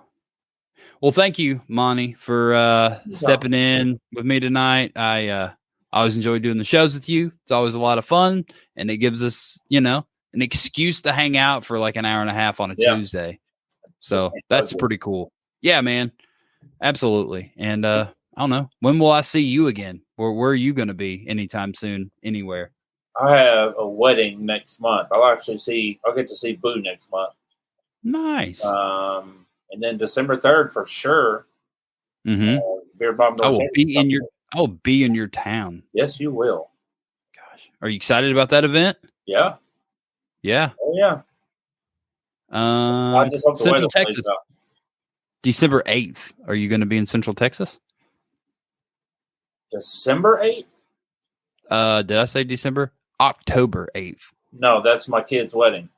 Well, thank you, Monty, for stepping in with me tonight. I always enjoy doing the shows with you. It's always a lot of fun, and it gives us, an excuse to hang out for like an hour and a half on a Tuesday. So that's pretty cool. Yeah, man. Absolutely. And I don't know. When will I see you again? Or where are you going to be anytime soon, anywhere? I have a wedding next month. I'll get to see Boo next month. Nice. And then December 3rd for sure. Mm-hmm. Beer Bomb I will North be in your town. Yes, you will. Gosh. Are you excited about that event? Yeah. Yeah. Oh, yeah. I just hope the Central weather Texas. plays out. December 8th. Are you going to be in Central Texas? December 8th? Did I say December? October 8th. No, that's my kid's wedding.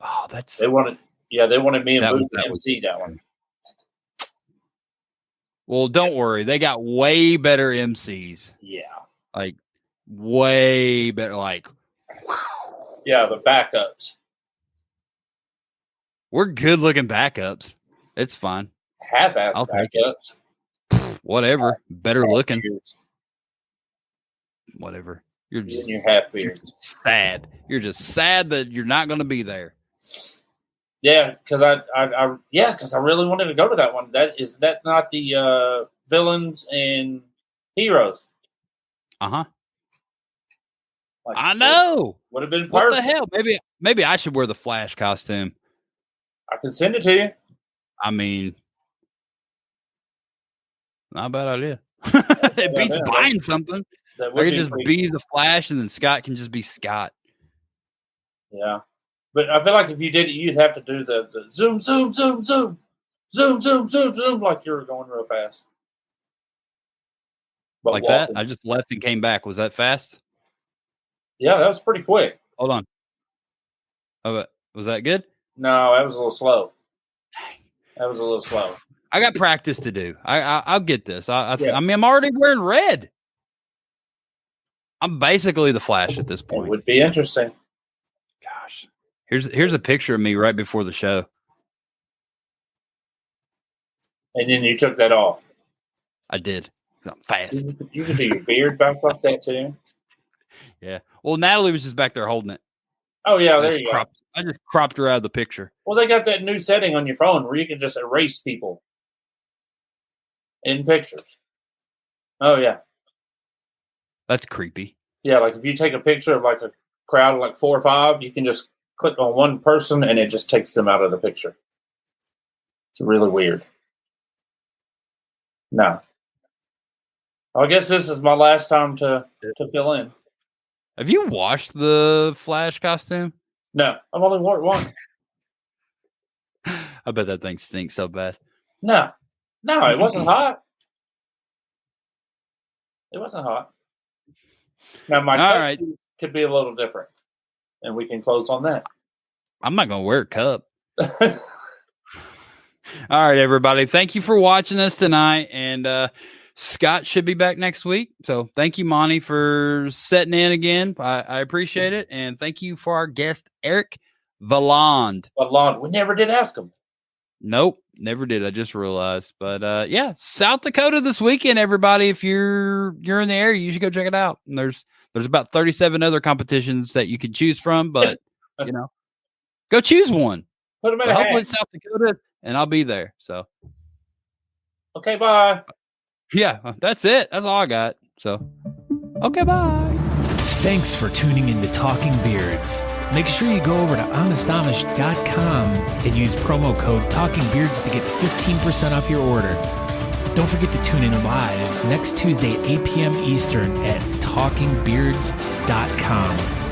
Oh, that's They wanted me and Boo to that MC that one. well, don't worry. They got way better MCs. Yeah. Like way better. Like Yeah, the backups. we're good looking backups. It's fine. Half-ass I'll take it. backups. Whatever. Better looking. Beards. Whatever. You're You just and your half beards. sad. You're just sad that you're not going to be there. Yeah, because I really wanted to go to that one. That not the villains and heroes? Uh-huh. Like, I know. Would have been What perfect. the hell? Maybe I should wear the Flash costume. I can send it to you. I mean, not a bad idea. It beats idea. buying something. That I would could just pretty- be the Flash, and then Scott can just be Scott. Yeah, but I feel like if you did it, you'd have to do the zoom, zoom, zoom, zoom, zoom, zoom, zoom, zoom, like you were going real fast. But Like walking. that? I just left and came back. Was that fast? Yeah, that was pretty quick. Hold on. Oh, was that good? No, that was a little slow. That was a little slow. I got practice to do. I'll get this. I Yeah. mean, I'm already wearing red. I'm basically the Flash at this It point. would be interesting. Gosh, here's a picture of me right before the show. And then you took that off. I did. I'm fast. You could do your beard back like that too. Yeah. Well, Natalie was just back there holding it. Oh yeah, I there just you go. I just cropped her out of the picture. Well, they got that new setting on your phone where you can just erase people in pictures. Oh yeah, That's creepy. yeah. Like if you take a picture of like a crowd of like 4 or 5, you can just click on one person and it just takes them out of the picture. It's really weird. No. I guess this is my last time to fill in. Have you washed the Flash costume? No, I've only worn it once. I bet that thing stinks so bad. No, it wasn't hot. It wasn't hot. Now my All cup right. could be a little different, and we can close on that. I'm not gonna wear a cup. All right, everybody. Thank you for watching us tonight. And Scott should be back next week. So thank you, Monty, for setting in again. I appreciate it. And thank you for our guest, Erik Valland. But Lon, we never did ask him. Nope, never did. I just realized. But yeah, South Dakota this weekend, everybody. If you're in the area, you should go check it out. And there's about 37 other competitions that you can choose from, but go choose one. Put him in But a hopefully hat. it's South Dakota, and I'll be there. So Okay, bye. yeah, that's it. That's all I got. So okay, bye. Thanks for tuning in to Talking Beards. Make sure you go over to honestamish.com and use promo code TalkingBeards to get 15% off your order. Don't forget to tune in live next Tuesday at 8 p.m. Eastern at talkingbeards.com.